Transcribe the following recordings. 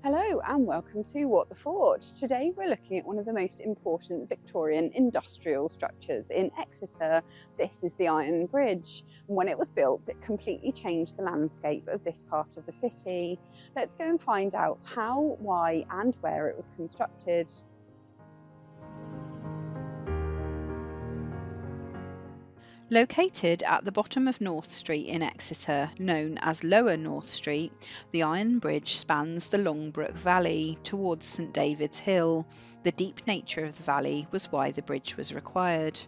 Hello and welcome to What the Fort. Today we're looking at one of the most important Victorian industrial structures in Exeter. This is the Ironbridge. When it was built, it completely changed the landscape of this part of the city. Let's go and find out how, why and where it was constructed. Located at the bottom of North Street in Exeter, known as Lower North Street, the Iron Bridge spans the Longbrook Valley towards St David's Hill. The deep nature of the valley was why the bridge was required.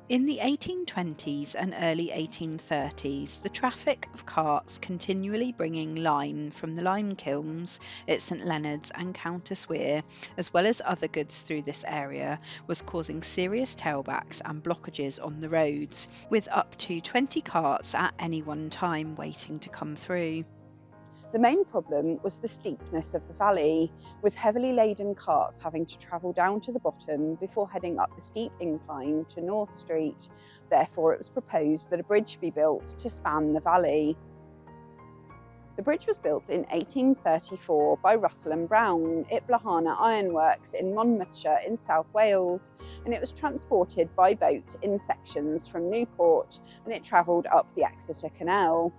In the 1820s and early 1830s, the traffic of carts continually bringing lime from the lime kilns at St Leonard's and Countess Weir, as well as other goods through this area, was causing serious tailbacks and blockages on the roads, with up to 20 carts at any one time waiting to come through. The main problem was the steepness of the valley, with heavily laden carts having to travel down to the bottom before heading up the steep incline to North Street. Therefore, it was proposed that a bridge be built to span the valley. The bridge was built in 1834 by Russell and Brown at Blahana Ironworks in Monmouthshire in South Wales, and it was transported by boat in sections from Newport, and it travelled up the Exeter Canal.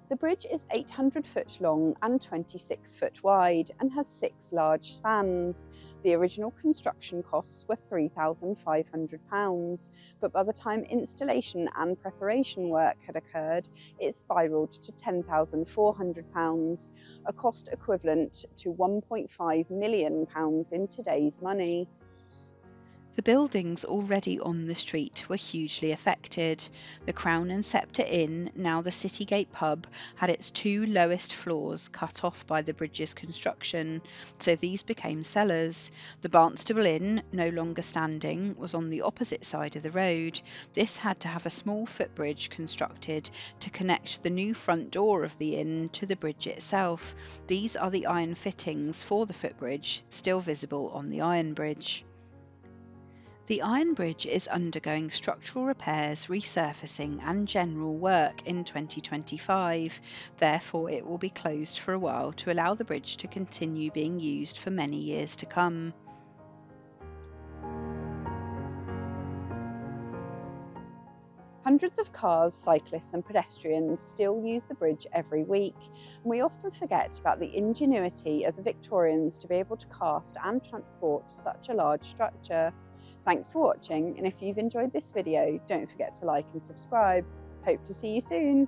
The bridge is 800 foot long and 26 foot wide and has 6 large spans. The original construction costs were £3,500, but by the time installation and preparation work had occurred, it spiralled to £10,400, a cost equivalent to £1.5 million in today's money. The buildings already on the street were hugely affected. The Crown and Sceptre Inn, now the Citygate pub, had its 2 lowest floors cut off by the bridge's construction, so these became cellars. The Barnstable Inn, no longer standing, was on the opposite side of the road. This had to have a small footbridge constructed to connect the new front door of the inn to the bridge itself. These are the iron fittings for the footbridge, still visible on the Ironbridge. The Iron Bridge is undergoing structural repairs, resurfacing and general work in 2025. Therefore, it will be closed for a while to allow the bridge to continue being used for many years to come. Hundreds of cars, cyclists and pedestrians still use the bridge every week, and we often forget about the ingenuity of the Victorians to be able to cast and transport such a large structure. Thanks for watching, and if you've enjoyed this video, don't forget to like and subscribe. Hope to see you soon.